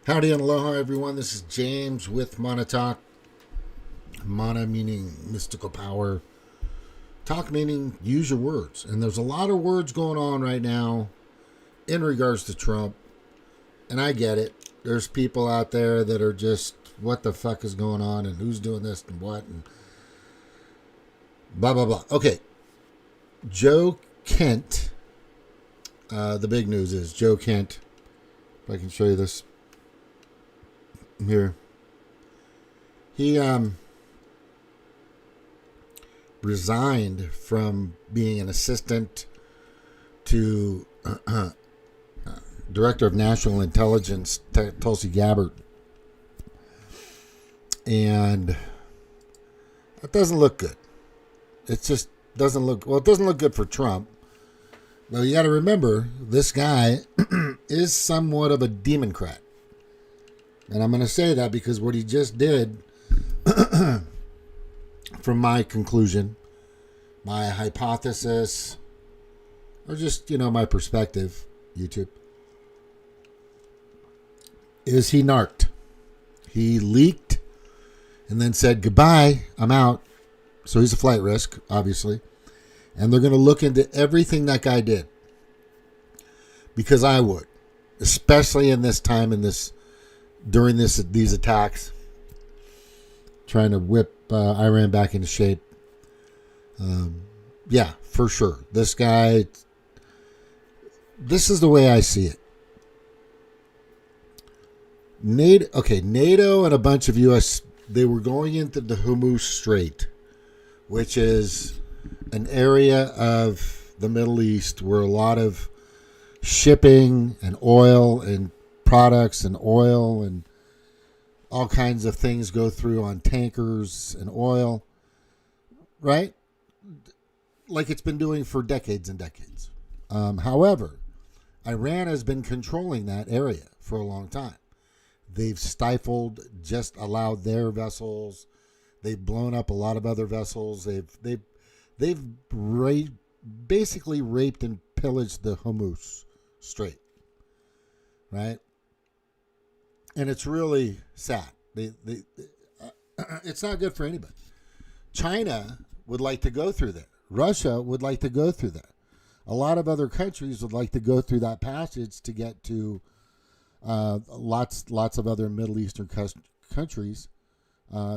Howdy and aloha, everyone. This is James with Mana Talk. Mana meaning mystical power. Talk meaning use your words. And there's a lot of words going on right now in regards to Trump. And I get it. There's people out there that are just, what the fuck is going on and who's doing this and what and blah, blah, blah. Okay. Joe Kent. The big news is Joe Kent. If I can show you this. Here. He resigned from being an assistant to Director of National Intelligence, Tulsi Gabbard. And that doesn't look good. It just doesn't look, well, it doesn't look good for Trump. But you got to remember, this guy is somewhat of a Demoncrat. And I'm going to say that because what he just did, from my conclusion, my hypothesis, or just, my perspective, YouTube, is he narked. He leaked and then said, goodbye, I'm out. So he's a flight risk, obviously. And they're going to look into everything that guy did. Because I would. Especially in this time, during these attacks, trying to whip Iran back into shape. Yeah, for sure. This guy, this is the way I see it. NATO and a bunch of U.S., they were going into the Hormuz Strait, which is an area of the Middle East where a lot of shipping and oil and products and oil and all kinds of things go through on tankers and oil, right? Like it's been doing for decades and decades. However, Iran has been controlling that area for a long time. They've stifled, just allowed their vessels. They've blown up a lot of other vessels. They've basically raped and pillaged the Hormuz Strait, right? And it's really sad. It's not good for anybody. China would like to go through there. Russia would like to go through there. A lot of other countries would like to go through that passage to get to lots of other Middle Eastern countries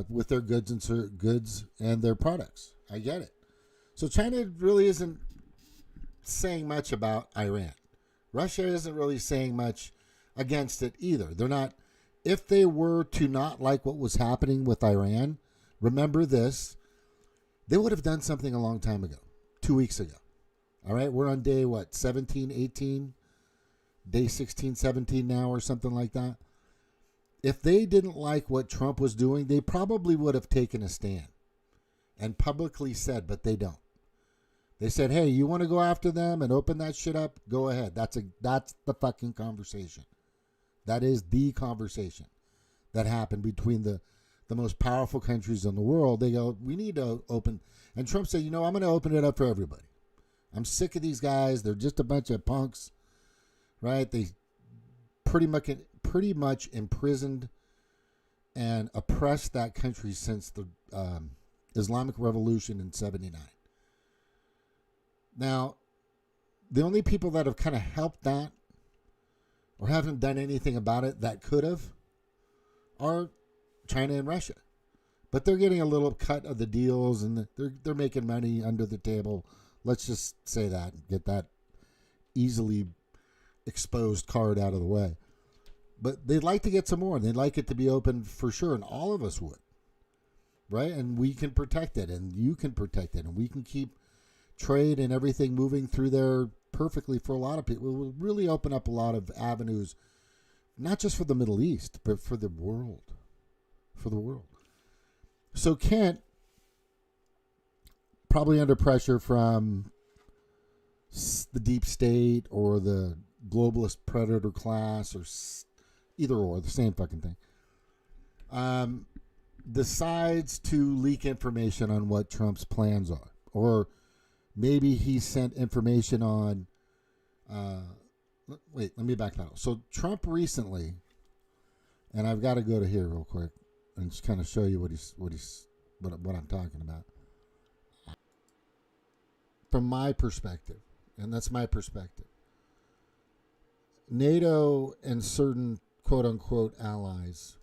with their goods and their products. I get it. So China really isn't saying much about Iran. Russia isn't really saying much against it either. They're not. If they were to not like what was happening with Iran, remember this, they would have done something a long time ago, 2 weeks ago. All right, we're on day, 17, 18, day 16, 17 now or something like that. If they didn't like what Trump was doing, they probably would have taken a stand and publicly said, but they don't. They said, hey, you want to go after them and open that shit up? Go ahead. That's the fucking conversation. That is the conversation that happened between the most powerful countries in the world. They go, we need to open. And Trump said, I'm going to open it up for everybody. I'm sick of these guys. They're just a bunch of punks, right? They pretty much imprisoned and oppressed that country since the Islamic Revolution in 79. Now, the only people that have kind of helped that or haven't done anything about it that could have are China and Russia. But they're getting a little cut of the deals and they're making money under the table. Let's just say that and get that easily exposed card out of the way. But they'd like to get some more and they'd like it to be open for sure. And all of us would, right? And we can protect it and you can protect it and we can keep trade and everything moving through there perfectly for a lot of people. It will really open up a lot of avenues, not just for the Middle East, but for the world. For the world. So Kent, probably under pressure from the deep state or the globalist predator class or either or, the same fucking thing, decides to leak information on what Trump's plans are. Or maybe he sent information on, wait, let me back that up. So Trump recently And I've got to go to here real quick and just kind of show you what I'm talking about. From my perspective, and that's my perspective, NATO and certain quote unquote allies,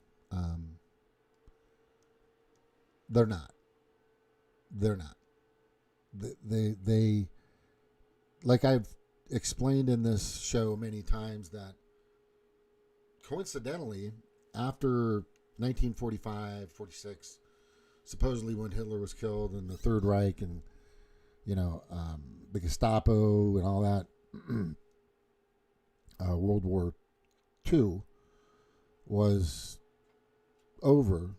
they're not. They're not. They like I've explained in this show many times, that coincidentally, after 1945, 46, supposedly when Hitler was killed and the Third Reich and, the Gestapo and all that, World War II was over,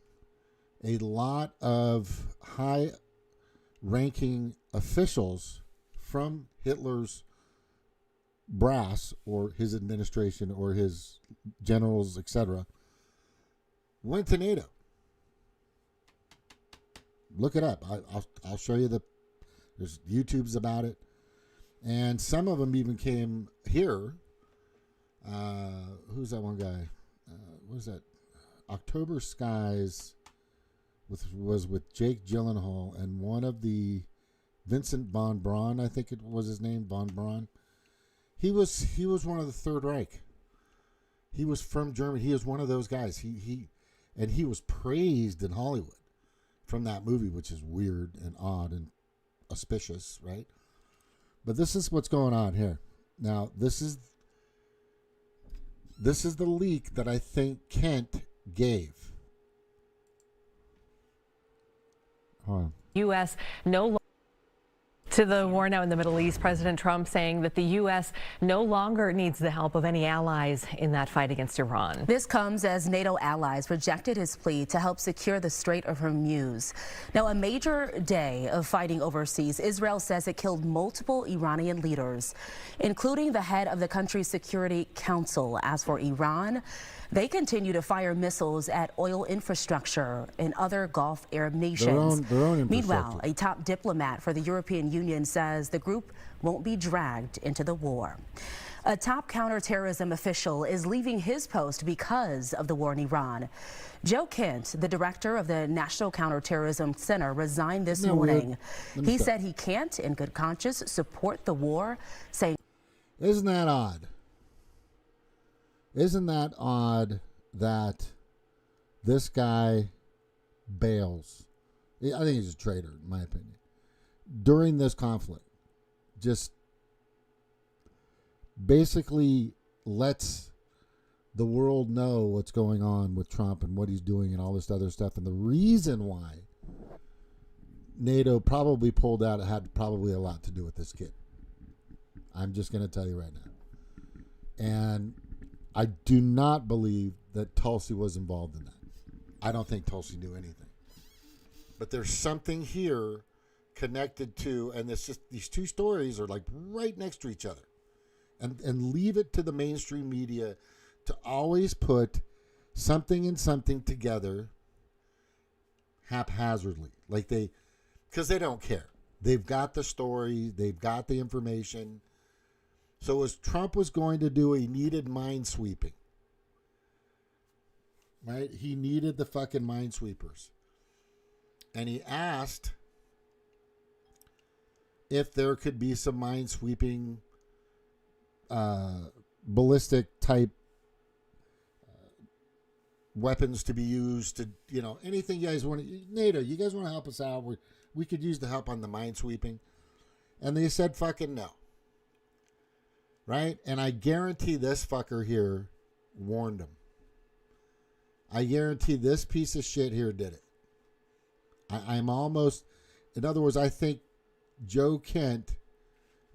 a lot of high-ranking officials from Hitler's brass or his administration or his generals, etc., went to NATO. Look it up. I'll show you there's YouTubes about it. And some of them even came here. Who's that one guy? What was that? October Skies was with Jake Gyllenhaal and one of the Vincent von Braun, I think it was his name, von Braun. He was one of the Third Reich. He was from Germany. He was one of those guys. He was praised in Hollywood from that movie, which is weird and odd and auspicious, right? But this is what's going on here. Now, this is the leak that I think Kent gave. Hold on. U.S. no longer to the war now in the Middle East. President Trump saying that the U.S. no longer needs the help of any allies in that fight against Iran. This comes as NATO allies rejected his plea to help secure the Strait of Hormuz. Now, a major day of fighting overseas. Israel says it killed multiple Iranian leaders, including the head of the country's Security Council. As for Iran, they continue to fire missiles at oil infrastructure in other Gulf Arab nations. Their own Meanwhile, a top diplomat for the European Union says the group won't be dragged into the war. A top counterterrorism official is leaving his post because of the war in Iran. Joe Kent, the director of the National Counterterrorism Center, resigned this morning. He said he can't, in good conscience, support the war, saying, Isn't that odd? Isn't that odd that this guy bails? I think he's a traitor, in my opinion. During this conflict, just basically lets the world know what's going on with Trump and what he's doing and all this other stuff. And the reason why NATO probably pulled out had probably a lot to do with this kid. I'm just going to tell you right now. And I do not believe that Tulsi was involved in that. I don't think Tulsi knew anything. But there's something here connected to, and it's just these two stories are like right next to each other. And leave it to the mainstream media to always put something and something together haphazardly. Because they don't care. They've got the story, they've got the information. So as Trump was going to do, he needed minesweeping. Right? He needed the fucking minesweepers. And he asked if there could be some minesweeping, ballistic type weapons to be used to, anything you guys want to, NATO, you guys want to help us out? We could use the help on the minesweeping. And they said fucking no. Right? And I guarantee this fucker here warned him. I guarantee this piece of shit here did it. I'm almost, in other words, I think Joe Kent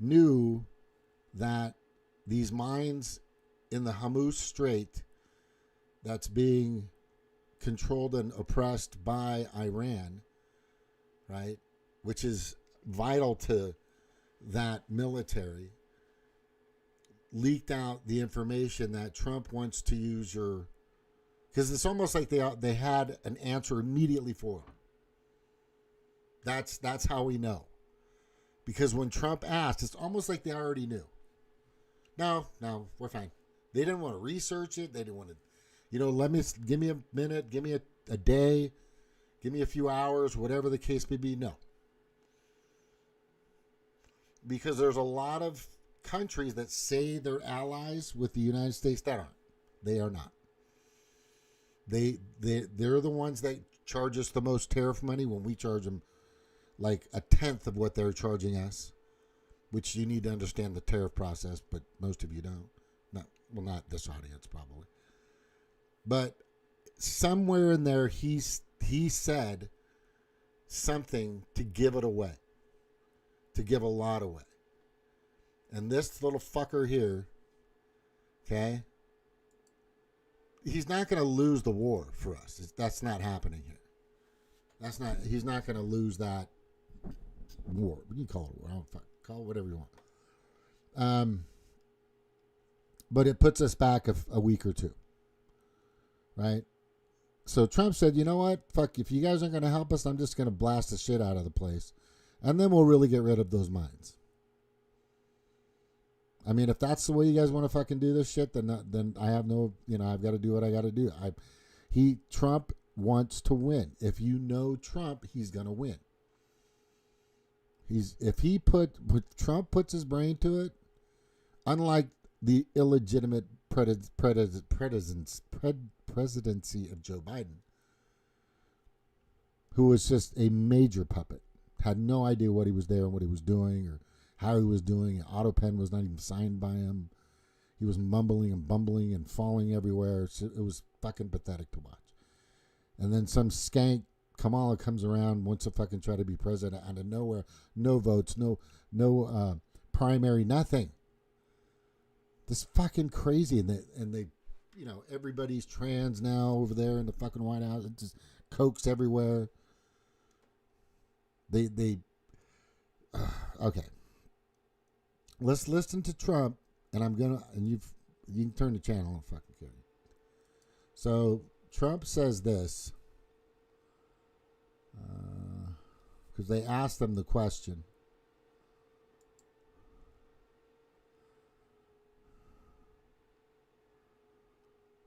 knew that these mines in the Hormuz Strait that's being controlled and oppressed by Iran, right, which is vital to that military, leaked out the information that Trump wants to use your, because it's almost like they had an answer immediately for him. That's how we know. Because when Trump asked, it's almost like they already knew. No, we're fine. They didn't want to research it. They didn't want to Give me a minute, give me a day, give me a few hours, whatever the case may be. No. Because there's a lot of countries that say they're allies with the United States that aren't. They are not. They're the ones that charge us the most tariff money when we charge them like a tenth of what they're charging us, which you need to understand the tariff process, but most of you don't. Not this audience probably. But somewhere in there, he said something to give it away, to give a lot away. And this little fucker here, okay, he's not going to lose the war for us. That's not happening here. He's not going to lose that war. You can call it a war. Call it whatever you want. But it puts us back a week or two. Right? So Trump said, you know what? Fuck, if you guys aren't going to help us, I'm just going to blast the shit out of the place. And then we'll really get rid of those mines. I mean, if that's the way you guys want to fucking do this shit, then I have no, I've got to do what I got to do. Trump wants to win. If you know Trump, he's going to win. If Trump puts his brain to it, unlike the illegitimate presidency of Joe Biden, who was just a major puppet, had no idea what he was there and what he was doing or how he was doing. AutoPen was not even signed by him. He was mumbling and bumbling and falling everywhere. It was fucking pathetic to watch. And then some skank Kamala comes around, wants to fucking try to be president out of nowhere. No votes, no primary, nothing. This fucking crazy. And they everybody's trans now over there in the fucking White House. It's just cokes everywhere. Okay. Let's listen to Trump, and you can turn the channel and fucking care. So Trump says this, because they asked him the question.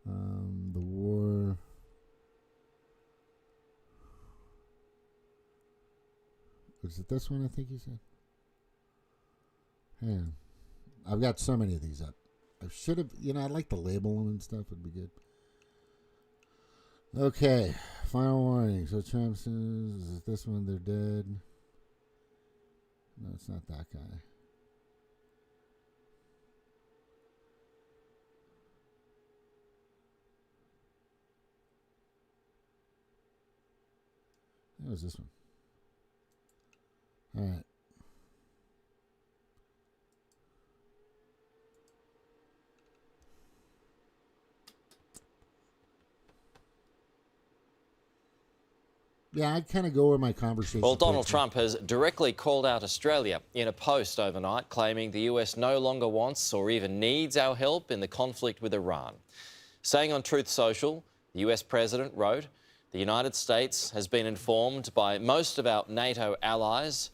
The war. Was it this one? I think he said. Man, I've got so many of these up. I should have, I'd like to label them and stuff. Would be good. Okay, final warning. So Trump says, is it this one? They're dead. No, it's not that guy. That was this one. All right. Yeah, I kind of go where my conversation. Well, Donald Trump has directly called out Australia in a post overnight, claiming the US no longer wants or even needs our help in the conflict with Iran. Saying on Truth Social, the US president wrote, "The United States has been informed by most of our NATO allies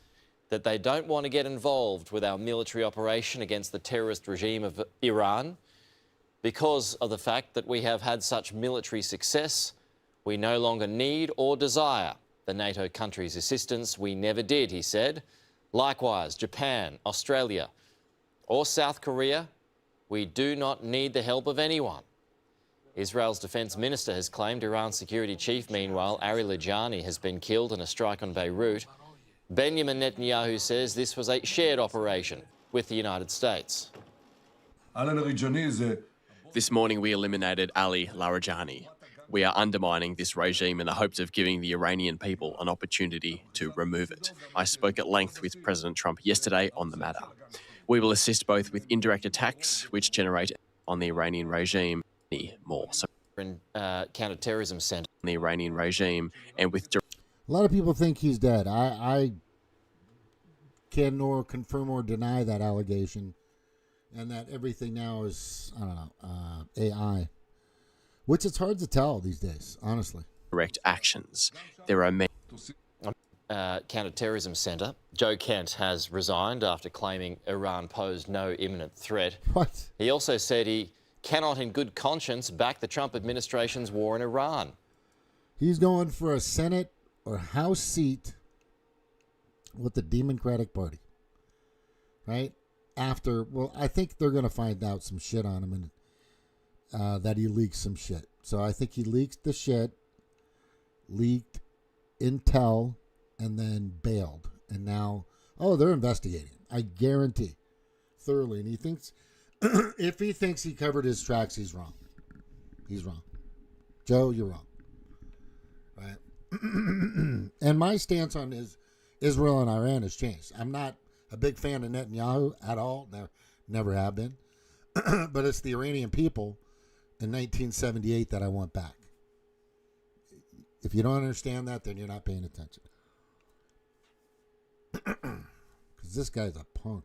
that they don't want to get involved with our military operation against the terrorist regime of Iran. Because of the fact that we have had such military success, we no longer need or desire the NATO countries' assistance. We never did," he said. Likewise, Japan, Australia, or South Korea, we do not need the help of anyone. Israel's defence minister has claimed Iran's security chief, meanwhile, Ari Lajani, has been killed in a strike on Beirut. Benjamin Netanyahu says this was a shared operation with the United States. This morning we eliminated Ali Larijani. We are undermining this regime in the hopes of giving the Iranian people an opportunity to remove it. I spoke at length with President Trump yesterday on the matter. We will assist both with indirect attacks, which generate on the Iranian regime, more. So In counter-terrorism centre. the Iranian regime, and with A lot of people think he's dead. I can nor confirm or deny that allegation, and that everything now is, AI. Which it's hard to tell these days, honestly. direct actions. There are many. Counter-terrorism centre. Joe Kent has resigned after claiming Iran posed no imminent threat. What? He also said he cannot in good conscience back the Trump administration's war in Iran. He's going for a Senate or House seat with the Democratic Party, right? After, well, I think they're going to find out some shit on him and that he leaked some shit. So I think he leaked the shit, leaked intel, and then bailed. And now, oh, they're investigating. I guarantee, thoroughly. And he thinks, if he thinks he covered his tracks, he's wrong. He's wrong. Joe, you're wrong. Right? And my stance on Israel and Iran has changed. I'm not a big fan of Netanyahu at all. Never have been. But it's the Iranian people in 1978 that I want back. If you don't understand that, then you're not paying attention. Because this guy's a punk.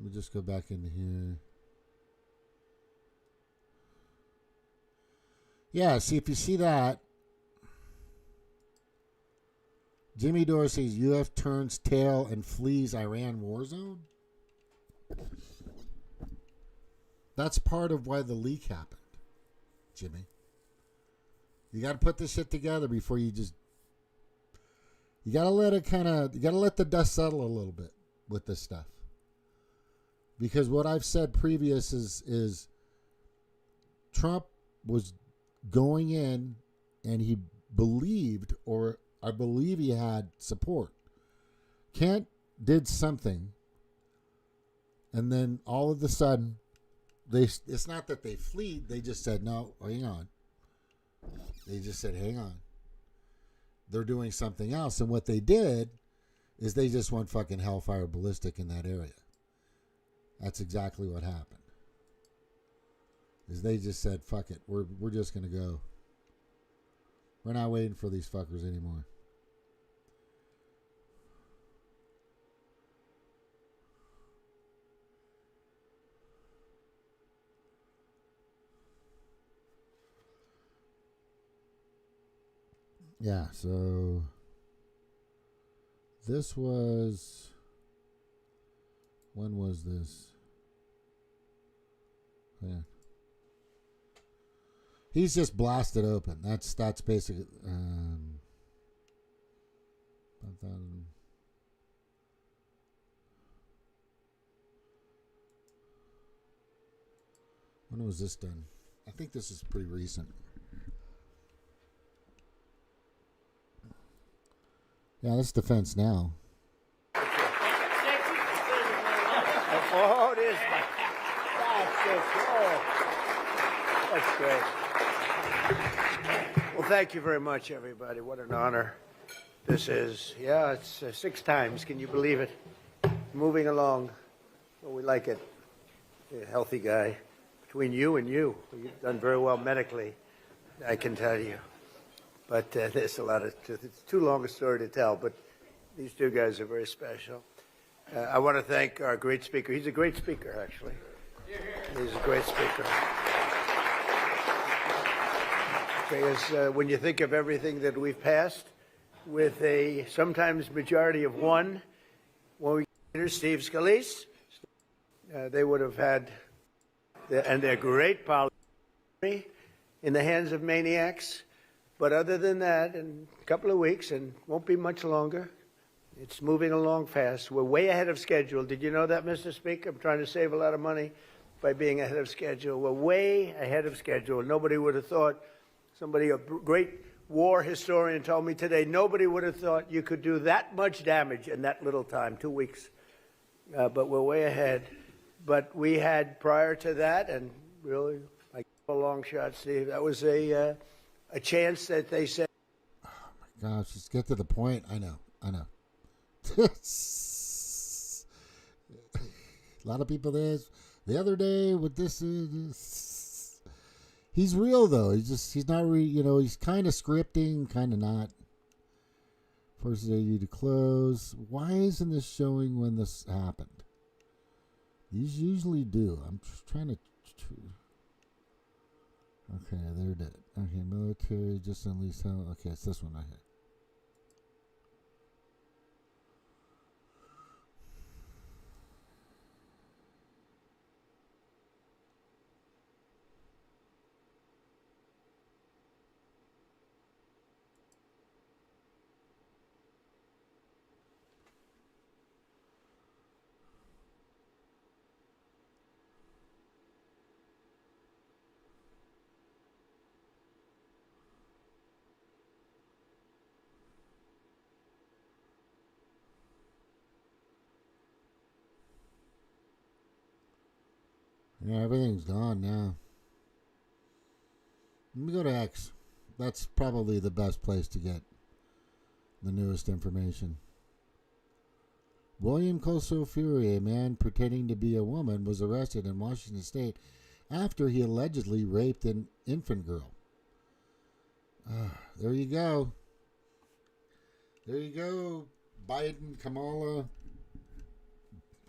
Let me just go back into here. Yeah, see, if you see that, Jimmy Dorsey's UF turns tail and flees Iran war zone. That's part of why the leak happened, Jimmy. You got to put this shit together before you just... You got to let it you got to let the dust settle a little bit with this stuff. Because what I've said previous is Trump was going in and he believed, or I believe he had support. Kent did something, and then all of a sudden, it's not that they fled, they just said, no, hang on. They just said, hang on. They're doing something else. And what they did is they just went fucking hellfire ballistic in that area. That's exactly what happened. Is they just said, fuck it. We're just going to go. We're not waiting for these fuckers anymore. Yeah, so this was... When was this? Yeah. He's just blasted open. That's basically... 5,000. When was this done? I think this is pretty recent. Yeah, that's defense now. Oh, it is. That's so cool. That's great. Well, thank you very much, everybody. What an honor this is. Yeah, it's 6 times. Can you believe it? Moving along. Well, we like it. You're a healthy guy. Between you and you, you've done very well medically, I can tell you. But there's a lot of truth. It's too long a story to tell, but these two guys are very special. I want to thank our great speaker. He's a great speaker, actually. He's a great speaker. Because when you think of everything that we've passed, with a sometimes majority of one, when we consider Steve Scalise, they would have had, and their great policy in the hands of maniacs. But other than that, in a couple of weeks, and won't be much longer, it's moving along fast. We're way ahead of schedule. Did you know that, Mr. Speaker? I'm trying to save a lot of money by being ahead of schedule. We're way ahead of schedule. Nobody would have thought, somebody, a great war historian told me today, nobody would have thought you could do that much damage in that little time, 2 weeks. But we're way ahead. But we had prior to that, and really, like a long shot, Steve, that was a chance that they said. Oh my gosh, just get to the point. I know. A lot of people there. The other day with this, he's real though. He's not real. He's kind of scripting, kind of not. Forces you to close. Why isn't this showing when this happened? These usually do. I'm just trying to. Okay, there it is. Okay, military just unleashed hell. Okay, it's this one right here. Yeah, everything's gone now. Let me go to X. That's probably the best place to get the newest information. William Koso-Fury, a man pretending to be a woman, was arrested in Washington State after he allegedly raped an infant girl. There you go. There you go. Biden, Kamala,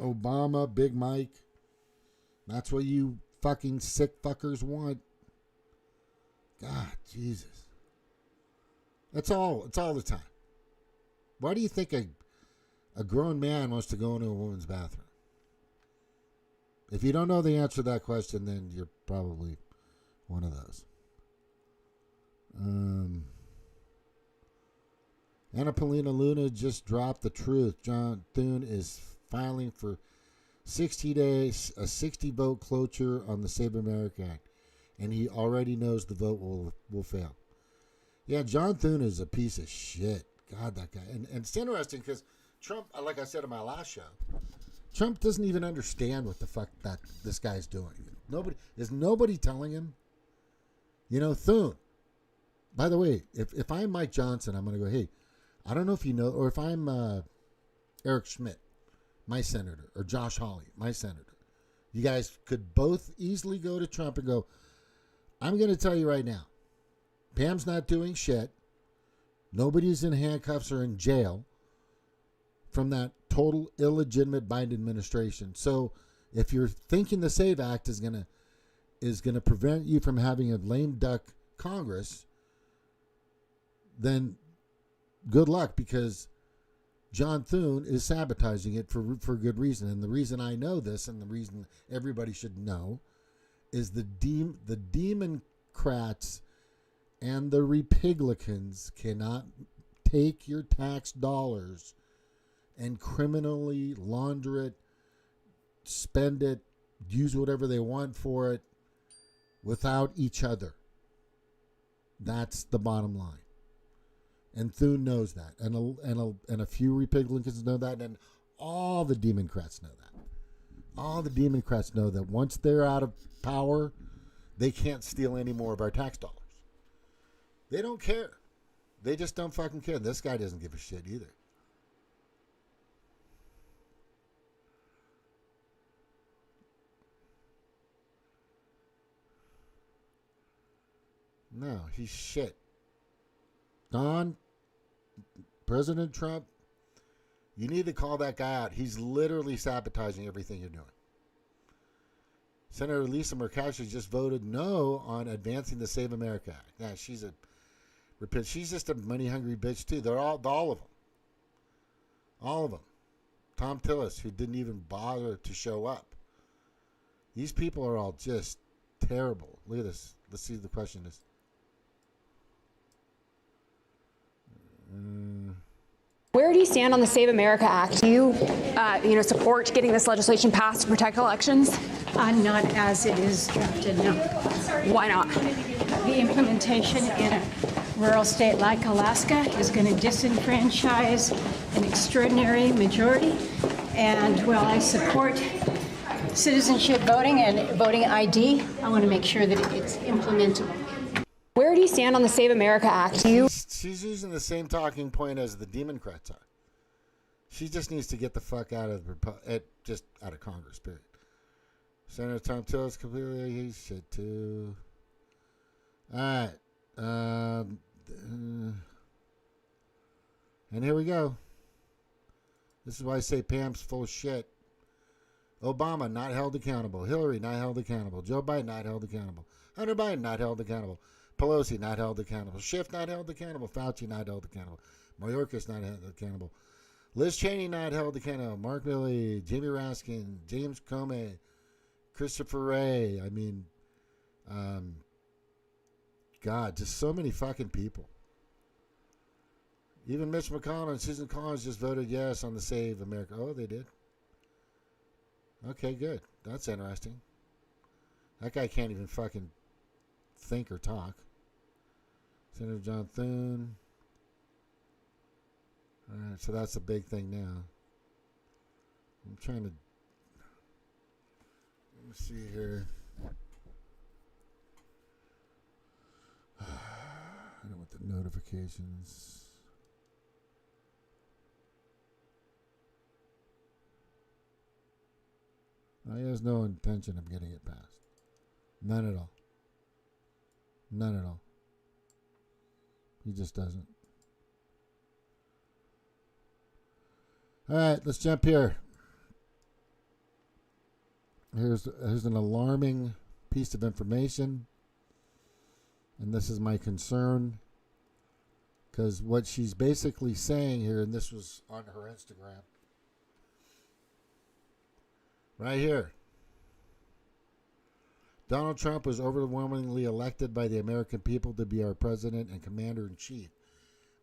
Obama, Big Mike. That's what you fucking sick fuckers want. God, Jesus. It's all the time. Why do you think a grown man wants to go into a woman's bathroom? If you don't know the answer to that question, then you're probably one of those. Anna Paulina Luna just dropped the truth. John Thune is filing for 60 days, a 60-vote cloture on the Save America Act. And he already knows the vote will fail. Yeah, John Thune is a piece of shit. God, that guy. And it's interesting because Trump, like I said in my last show, Trump doesn't even understand what the fuck that this guy's doing. Nobody telling him? You know, Thune. By the way, if I'm Mike Johnson, I'm going to go, hey, I don't know if you know, or if I'm Eric Schmidt, my senator, or Josh Hawley, my senator, you guys could both easily go to Trump and go, I'm going to tell you right now, Pam's not doing shit. Nobody's in handcuffs or in jail from that total illegitimate Biden administration. So if you're thinking the SAVE Act is going to prevent you from having a lame duck Congress, then good luck, because John Thune is sabotaging it for good reason. And the reason I know this, and the reason everybody should know, is the Demoncrats and the Repiglicans cannot take your tax dollars and criminally launder it, spend it, use whatever they want for it without each other. That's the bottom line. And Thune knows that. And a few Repiglicans know that. And all the Demoncrats know that. All the Demoncrats know that once they're out of power, they can't steal any more of our tax dollars. They don't care. They just don't fucking care. This guy doesn't give a shit either. No, he's shit. Don, President Trump, you need to call that guy out. He's literally sabotaging everything you're doing. Senator Lisa Murkowski just voted no on advancing the Save America Act. Yeah, she's just a money-hungry bitch too. They're all of them. All of them. Tom Tillis, who didn't even bother to show up. These people are all just terrible. Look at this. Let's see the question is. Where do you stand on the Save America Act? Do you, support getting this legislation passed to protect elections? Not as it is drafted, no. Why not? The implementation in a rural state like Alaska is going to disenfranchise an extraordinary majority. And while I support citizenship voting and voting ID, I want to make sure that it's implementable. Where do you stand on the Save America Act? She's using the same talking point as the Demoncrats are. She just needs to get the fuck out of Congress, period. Senator Tom Tillis completely, he's shit too. All right. And here we go. This is why I say Pam's full of shit. Obama not held accountable. Hillary not held accountable. Joe Biden not held accountable. Hunter Biden not held accountable. Pelosi not held accountable. Schiff not held accountable. Fauci not held accountable. Mayorkas not held accountable. Liz Cheney not held accountable. Mark Milley, Jamie Raskin, James Comey, Christopher Wray. I mean, God, just so many fucking people. Even Mitch McConnell and Susan Collins just voted yes on the Save America. Oh, they did? Okay, good. That's interesting. That guy can't even fucking think or talk. Senator John Thune. All right, so that's a big thing now. I'm trying to... Let me see here. I don't want the notifications. He has no intention of getting it passed. None at all. None at all. He just doesn't. All right, let's jump here. Here's an alarming piece of information. And this is my concern. Because what she's basically saying here, and this was on her Instagram. Right here. Donald Trump was overwhelmingly elected by the American people to be our president and commander-in-chief.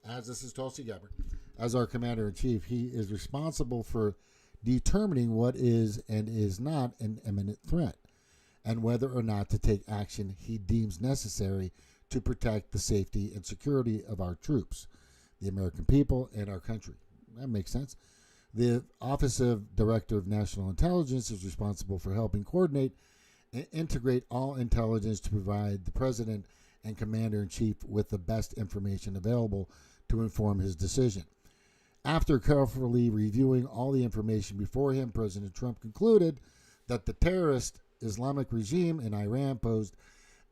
As this is Tulsi Gabbard, as our commander-in-chief, he is responsible for determining what is and is not an imminent threat, and whether or not to take action he deems necessary to protect the safety and security of our troops, the American people, and our country. That makes sense. The Office of Director of National Intelligence is responsible for helping coordinate and integrate all intelligence to provide the President and Commander-in-Chief with the best information available to inform his decision. After carefully reviewing all the information before him, President Trump concluded that the terrorist Islamic regime in Iran posed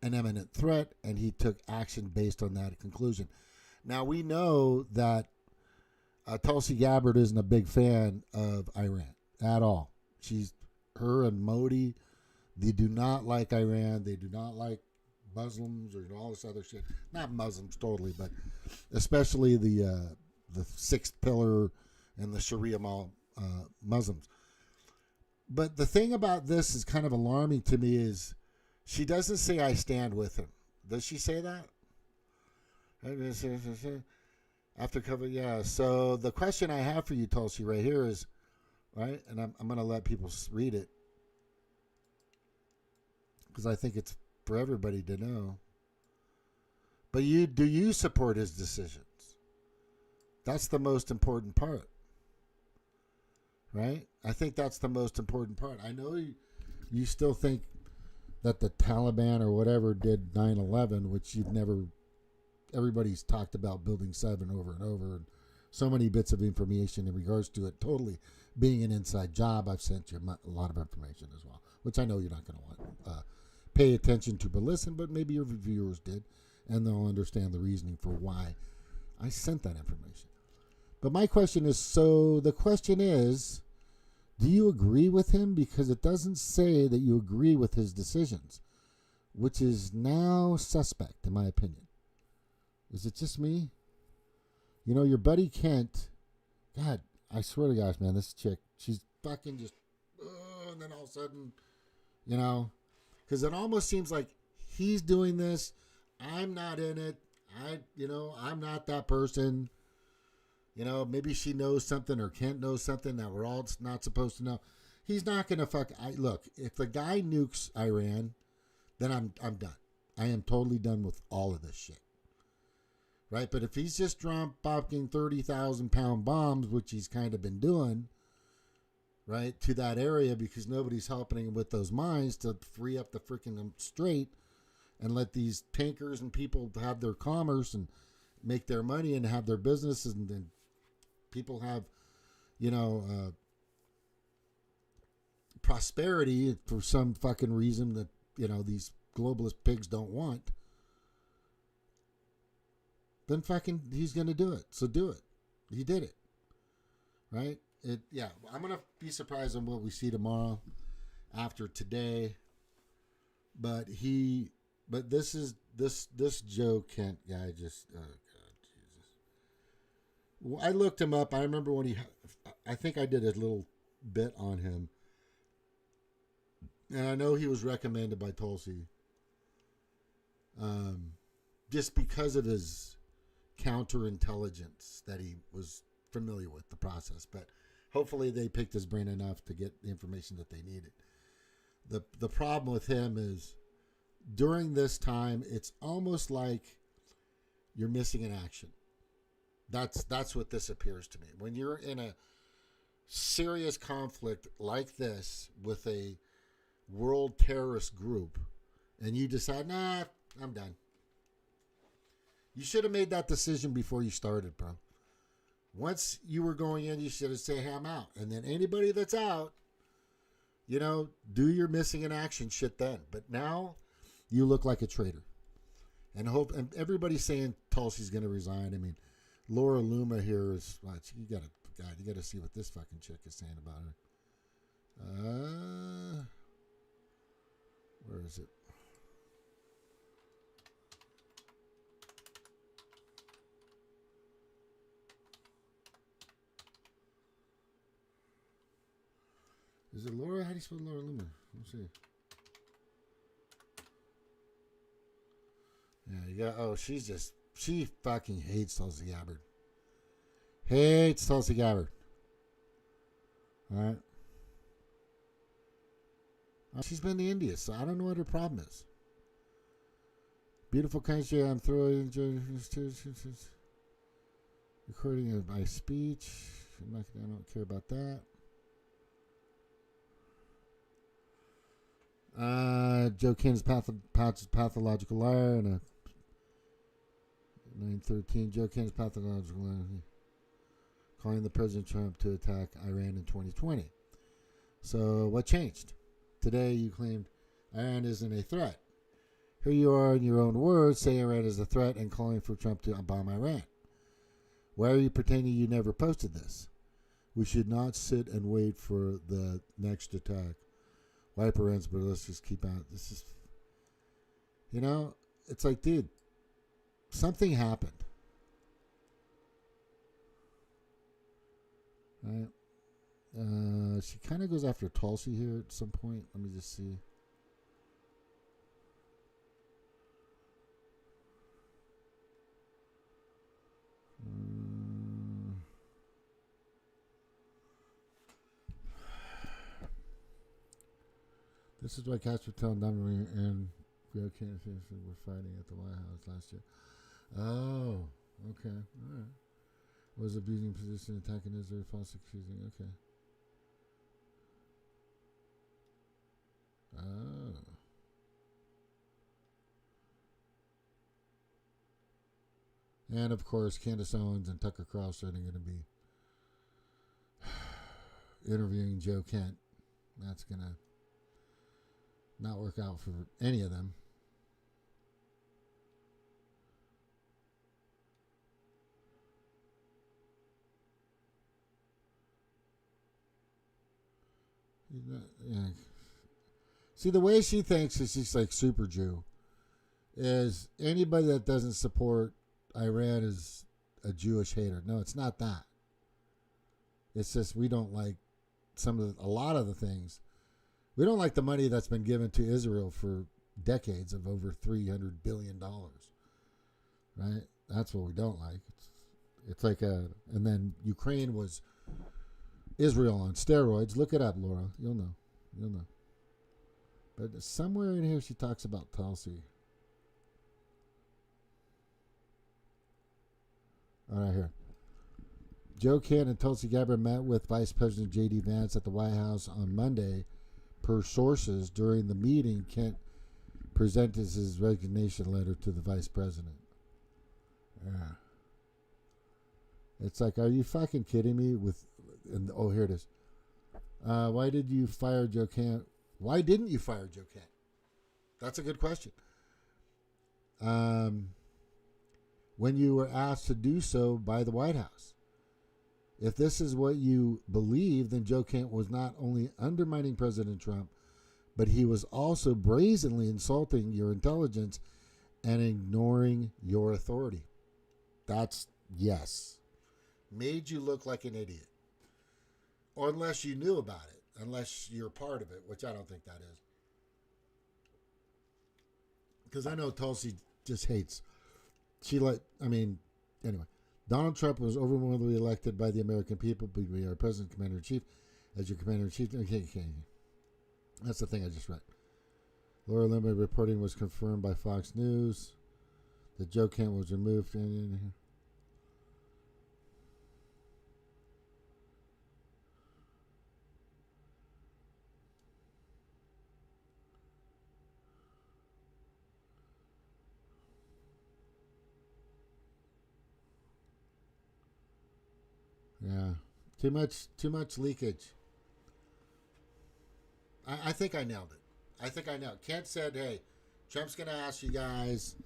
an imminent threat, and he took action based on that conclusion. Now, we know that Tulsi Gabbard isn't a big fan of Iran at all. Her and Modi, they do not like Iran. They do not like Muslims or all this other shit. Not Muslims totally, but especially the sixth pillar and the Sharia Muslims. But the thing about this is kind of alarming to me is she doesn't say I stand with him. Does she say that? After cover, yeah. So the question I have for you, Tulsi, right here is, right, and I'm going to let people read it because I think it's for everybody to know. But do you support his decisions? That's the most important part, right? I think that's the most important part. I know you still think that the Taliban or whatever did 9/11, which everybody's talked about Building 7 over and over, and so many bits of information in regards to it totally being an inside job. I've sent you a lot of information as well, which I know you're not going to want pay attention to but listen, but maybe your viewers did, and they'll understand the reasoning for why I sent that information. But my question is, do you agree with him? Because it doesn't say that you agree with his decisions, which is now suspect, in my opinion. Is it just me? You know, your buddy Kent, God, I swear to gosh, man, this chick, she's fucking just, and then all of a sudden, you know, because it almost seems like he's doing this. I'm not in it. I'm not that person. You know, maybe she knows something or Kent knows something that we're all not supposed to know. He's not going to look, if the guy nukes Iran, then I'm done. I am totally done with all of this shit. Right? But if he's just dropping 30,000-pound bombs, which he's kind of been doing, right, to that area because nobody's helping him with those mines to free up the freaking strait and let these tankers and people have their commerce and make their money and have their businesses, and then people have, prosperity for some fucking reason that, these globalist pigs don't want, then fucking he's going to do it. So do it. He did it. Right? I'm going to be surprised on what we see tomorrow after today. But this Joe Kent guy just, oh God, Jesus. I looked him up. I remember when I think I did a little bit on him. And I know he was recommended by Tulsi. Just because of his counterintelligence that he was familiar with the process. But hopefully they picked his brain enough to get the information that they needed. The problem with him is during this time, it's almost like you're missing in action. That's what this appears to me. When you're in a serious conflict like this with a world terrorist group and you decide, nah, I'm done. You should have made that decision before you started, bro. Once you were going in, you should have said, hey, I'm out. And then anybody that's out, you know, do your missing in action shit then. But now you look like a traitor. And everybody's saying Tulsi's going to resign. I mean, Laura Luma here is, you got to see what this fucking chick is saying about her. Where is it? Is it Laura? How do you spell Laura Luma? Let's see. Yeah, you got. Oh, she fucking hates Tulsi Gabbard. Hates Tulsi Gabbard. All right. She's been to India, so I don't know what her problem is. Beautiful country, I'm throwing. Recording of my speech. I don't care about that. Joe Ken's pathological liar and a 913. Joe Ken's pathological liar. Calling the President Trump to attack Iran in 2020. So what changed? Today you claimed Iran isn't a threat. Here you are in your own words saying Iran is a threat and calling for Trump to bomb Iran. Why are you pretending you never posted this? We should not sit and wait for the next attack. Wipe our ends, but let's just keep out. This is, you know, it's like, dude, something happened. Right? She kind of goes after Tulsi here at some point. Let me just see. This is why Cats were telling Dunleavy and Real Kansas were fighting at the White House last year. Oh, okay. All right. Was abusing position, attacking Israel, false accusing. Okay. Oh. And of course, Candace Owens and Tucker Carlson are going to be interviewing Joe Kent. That's going to not work out for any of them. Yeah. See, the way she thinks is she's like super Jew. Is anybody that doesn't support Iran is a Jewish hater. No, it's not that. It's just we don't like a lot of the things. We don't like the money that's been given to Israel for decades of over $300 billion. Right? That's what we don't like. It's like and then Ukraine was Israel on steroids. Look it up, Laura. You'll know. But somewhere in here she talks about Tulsi. All right, here. Joe Kent and Tulsi Gabbard met with Vice President J.D. Vance at the White House on Monday. Per sources, during the meeting, Kent presented his resignation letter to the Vice President. Yeah. It's like, are you fucking kidding me? Here it is. Why did you fire Joe Kent? Why didn't you fire Joe Kent? That's a good question. When you were asked to do so by the White House. If this is what you believe, then Joe Kent was not only undermining President Trump, but he was also brazenly insulting your intelligence and ignoring your authority. That's yes. Made you look like an idiot. Or unless you knew about it. Unless you're part of it, which I don't think that is. Because I know Tulsi just hates. Anyway. Donald Trump was overwhelmingly elected by the American people, but we are President, Commander-in-Chief, as your Commander-in-Chief. Okay. That's the thing I just read. Laura Loomer reporting was confirmed by Fox News. that Joe Kent was removed. Yeah. Too much leakage. I think I nailed it. I think I nailed it. Kent said, hey, Trump's going to ask you guys,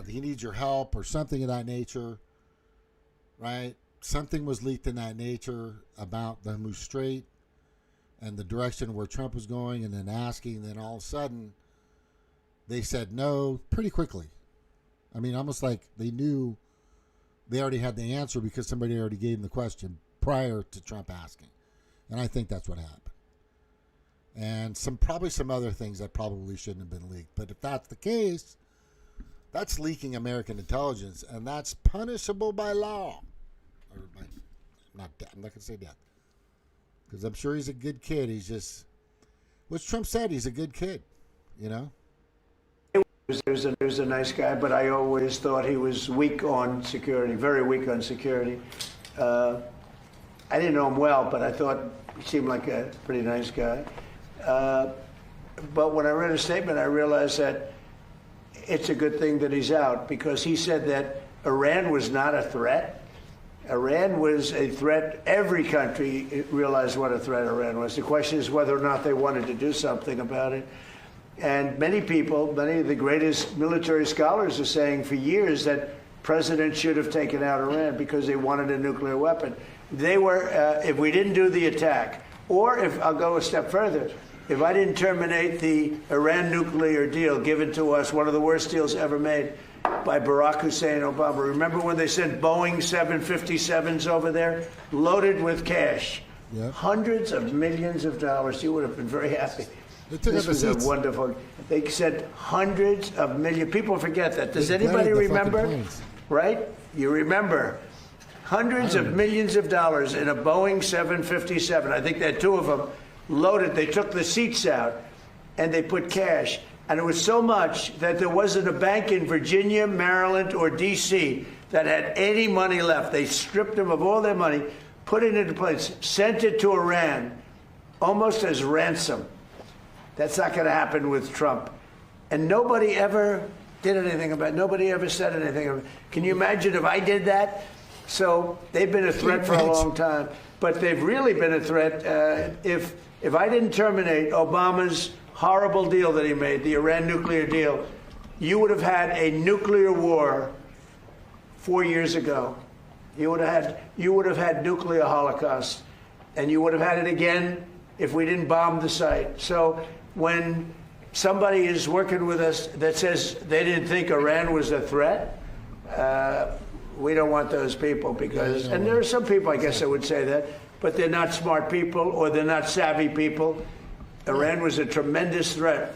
he needs your help or something of that nature, right? Something was leaked in that nature about the move straight and the direction where Trump was going, and then asking, and then all of a sudden they said no pretty quickly. I mean, almost like they knew they already had the answer because somebody already gave them the question prior to Trump asking. And I think that's what happened. And probably some other things that probably shouldn't have been leaked. But if that's the case, that's leaking American intelligence, and that's punishable by law. Or by, I'm not going to say death. Because I'm sure he's a good kid. He's just, which Trump said, he's a good kid, you know? He was a nice guy, but I always thought he was weak on security, very weak on security. I didn't know him well, but I thought he seemed like a pretty nice guy. But when I read his statement, I realized that it's a good thing that he's out, because he said that Iran was not a threat. Iran was a threat. Every country realized what a threat Iran was. The question is whether or not they wanted to do something about it. And many people, many of the greatest military scholars are saying for years that presidents should have taken out Iran because they wanted a nuclear weapon. They were, if we didn't do the attack, or if, I'll go a step further, if I didn't terminate the Iran nuclear deal given to us, one of the worst deals ever made by Barack Hussein Obama. Remember when they sent Boeing 757s over there, loaded with cash? Yep. Hundreds of millions of dollars. You would have been very happy. This was a wonderful. They said hundreds of millions. People forget that. Does anybody remember? Right? You remember. Hundreds of millions of dollars in a Boeing 757. I think they had two of them loaded. They took the seats out and they put cash. And it was so much that there wasn't a bank in Virginia, Maryland, or D.C. that had any money left. They stripped them of all their money, put it into place, sent it to Iran, almost as ransom. That's not going to happen with Trump. And nobody ever did anything about it. Nobody ever said anything about it. Can you imagine if I did that? So they've been a threat for a long time. But they've really been a threat. If I didn't terminate Obama's horrible deal that he made, the Iran nuclear deal, you would have had a nuclear war 4 years ago. You would have had nuclear holocaust, and you would have had it again if we didn't bomb the site. So when somebody is working with us that says they didn't think Iran was a threat, we don't want those people, because, and there are some people, I guess, that would say that, but they're not smart people or they're not savvy people. Iran was a tremendous threat.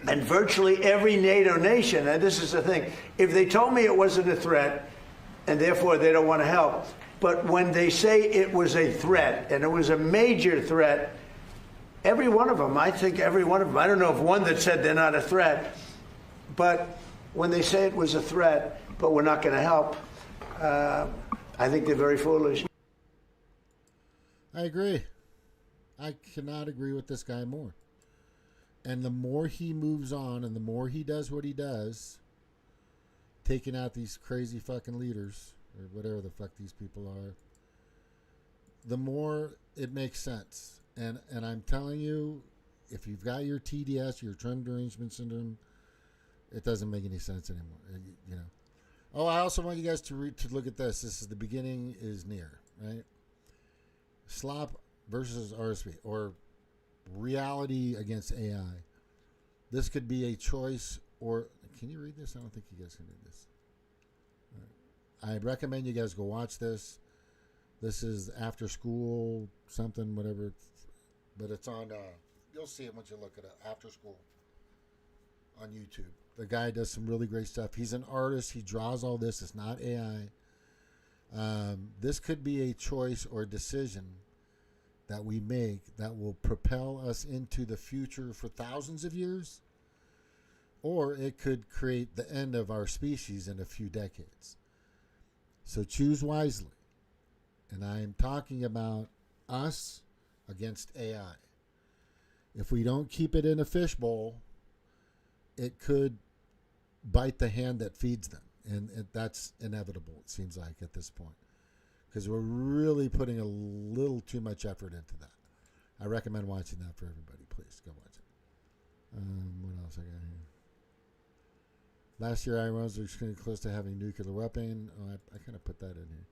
And virtually every NATO nation, and this is the thing, if they told me it wasn't a threat, and therefore they don't want to help, but when they say it was a threat, and it was a major threat, every one of them, I think every one of them, I don't know of one that said they're not a threat, but when they say it was a threat, but we're not going to help, I think they're very foolish. I agree. I cannot agree with this guy more. And the more he moves on and the more he does what he does, taking out these crazy fucking leaders, or whatever the fuck these people are, the more it makes sense. And I'm telling you, if you've got your TDS, your trend derangement syndrome, it doesn't make any sense anymore. You know. Oh, I also want you guys to look at this. This is the beginning is near, right? Slop versus RSV, or reality against AI. This could be a choice, or can you read this? I don't think you guys can read this. I'd recommend you guys go watch this. This is after school, something, whatever. But it's on, you'll see it once you look at it, after school on YouTube. The guy does some really great stuff. He's an artist. He draws all this. It's not AI. This could be a choice or decision that we make that will propel us into the future for thousands of years, or it could create the end of our species in a few decades. So choose wisely. And I am talking about us against AI. If we don't keep it in a fishbowl, it could bite the hand that feeds them. And that's inevitable, it seems like, at this point. because we're really putting a little too much effort into that. I recommend watching that for everybody. Please go watch it. What else I got here? Last year, Iran's was getting close to having a nuclear weapon. Oh, I kind of put that in here.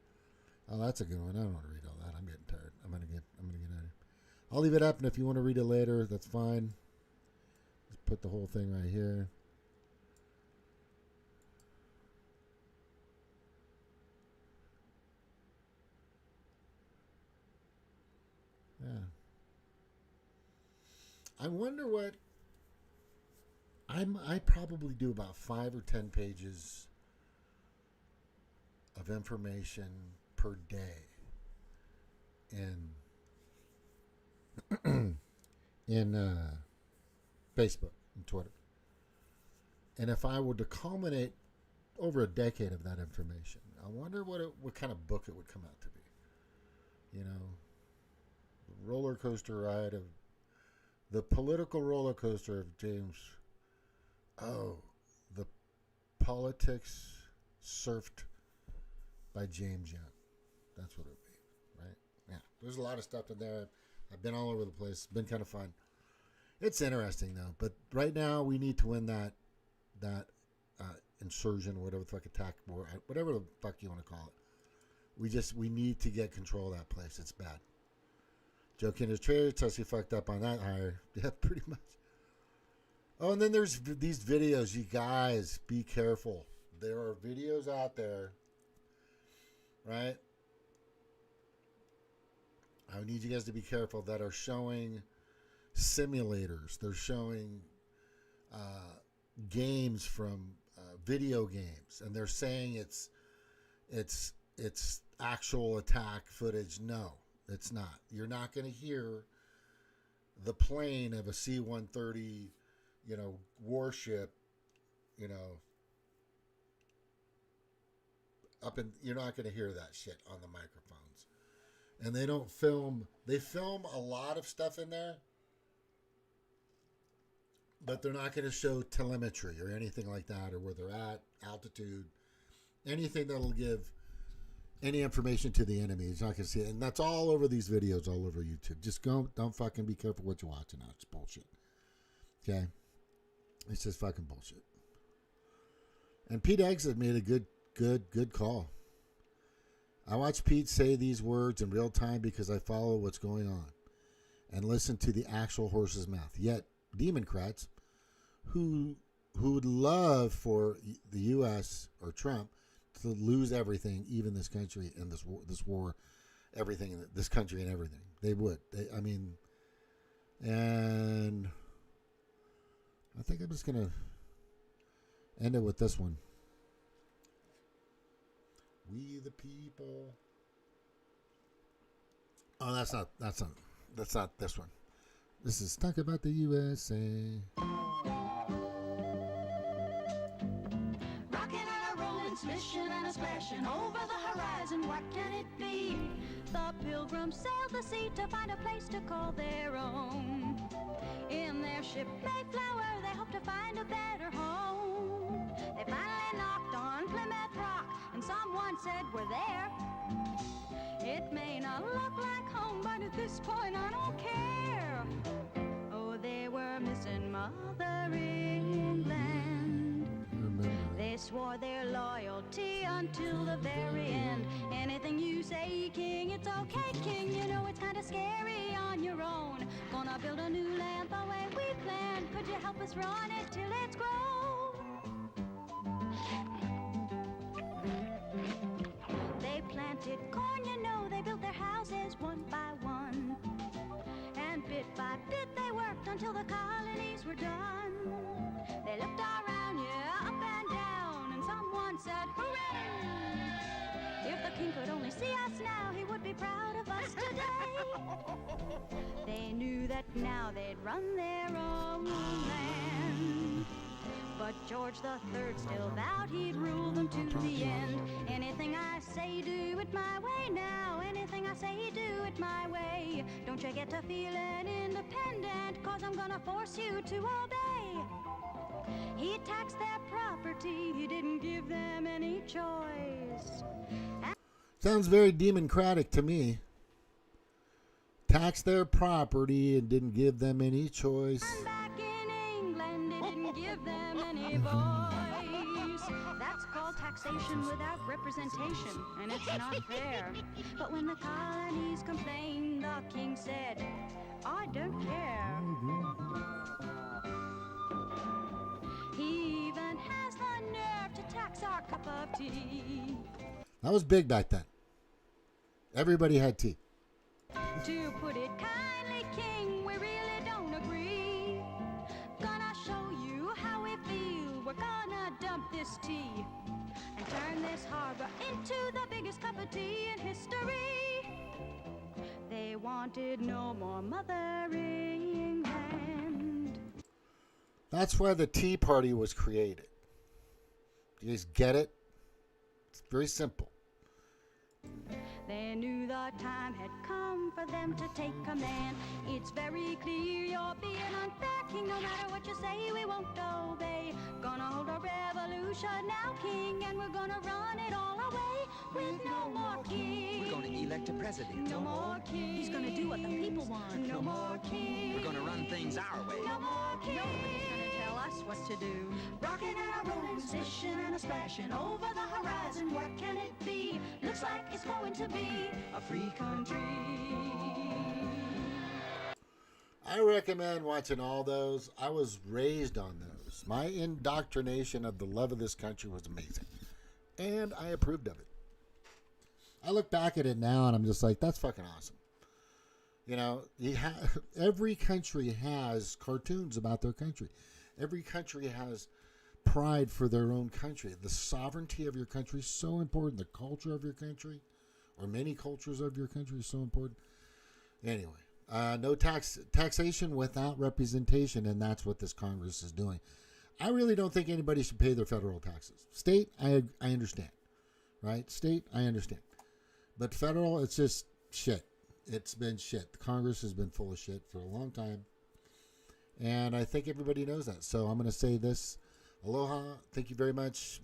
Oh, that's a good one. I don't want to read all that. I'm getting tired. I'm gonna get out of here. I'll leave it up, and if you want to read it later, that's fine. Just put the whole thing right here. Yeah. I wonder what I probably do about 5 or 10 pages of information per day in Facebook and Twitter. And if I were to culminate over a decade of that information, I wonder what kind of book it would come out to be. You know, the roller coaster ride of the political roller coaster of James. Oh, the politics surfed by James Young. That's what it would be, right? Yeah. There's a lot of stuff in there. I've been all over the place. It's been kind of fun. It's interesting though. But right now we need to win that insurgent, whatever the fuck, attack, war, whatever the fuck you want to call it. We need to get control of that place. It's bad. Joe Kinder's trade, Tussy fucked up on that hire. Yeah, pretty much. Oh, and then there's these videos. You guys, be careful. There are videos out there, right? I need you guys to be careful that are showing simulators. They're showing games from video games, and they're saying it's actual attack footage. No, it's not. You're not going to hear the plane of a C-130, warship, up in. You're not going to hear that shit on the microphones. And they don't film. They film a lot of stuff in there, but they're not going to show telemetry or anything like that, or where they're at, altitude, anything that'll give any information to the enemy. It's not going to see it. And that's all over these videos, all over YouTube. Just don't fucking be careful what you're watching now. It's bullshit. Okay? It's just fucking bullshit. And Pete Eggs has made a good call. I watch Pete say these words in real time because I follow what's going on and listen to the actual horse's mouth. Yet, Demoncrats, who would love for the U.S. or Trump to lose everything, even this country and this war, everything in this country and everything, they would. And I think I'm just gonna end it with this one. We the people. Oh, that's not this one. This is Talk About the USA. Rocking and a rolling, slishing and a splashing over the horizon. What can it be? The pilgrims sailed the sea to find a place to call their own. In their ship Mayflower, they hope to find a better home. They finally knocked on Plymouth Rock, and someone said, "We're there." It may not look like home, but at this point I don't care. Oh, they were missing Mother England. They swore their loyalty until the very end. Anything you say, King, it's okay, King. You know it's kind of scary on your own. Gonna build a new land the way we planned. Could you help us run it till it's grown? They planted corn, you know, they built their houses one by one. And bit by bit they worked until the colonies were done. They looked around, yeah, up and down, and someone said, "Hooray! If the king could only see us now, he would be proud of us today." They knew that now they'd run their own land. But George III still vowed he'd rule them to the end. Anything I say, do it my way now. Anything I say, do it my way. Don't you get to feeling independent, 'cause I'm gonna force you to obey. He taxed their property, he didn't give them any choice. Sounds very democratic to me. Tax their property and didn't give them any choice. Back in England, it didn't give them any voice. That's called taxation without representation, and it's not fair. But when the colonies complained, the king said, I don't care. He even has the nerve to tax our cup of tea. That was big back then. Everybody had tea. To put it kindly, King, we really don't agree. Gonna show you how we feel. We're gonna dump this tea and turn this harbor into the biggest cup of tea in history. They wanted no more mothering England. That's why the Tea Party was created. Do you guys get it? It's very simple. They knew the time had come for them to take command. It's very clear you're being unfair, King. No matter what you say, we won't obey. Gonna hold a revolution now, King, and we're gonna run it all away with no more King. We're gonna elect a president. No more King. He's gonna do what the people want. No more King. We're gonna run things our way. No more King. Nobody's gonna tell us what to do. Rocking and a rolling, splishing and a splashing over the horizon. What can it be? Looks like it's going to be a free country. I recommend watching all those. I was raised on those. My indoctrination of the love of this country was amazing. And I approved of it. I look back at it now and I'm just like, that's fucking awesome. You know, every country has cartoons about their country. Every country has pride for their own country. The sovereignty of your country is so important. The culture of your country, or many cultures of your country, is so important. Anyway, no taxation without representation, and that's what this Congress is doing. I really don't think anybody should pay their federal taxes. State, I understand, right? State, I understand. But federal, it's just shit. It's been shit. The Congress has been full of shit for a long time. And I think everybody knows that. So I'm going to say this. Aloha. Thank you very much.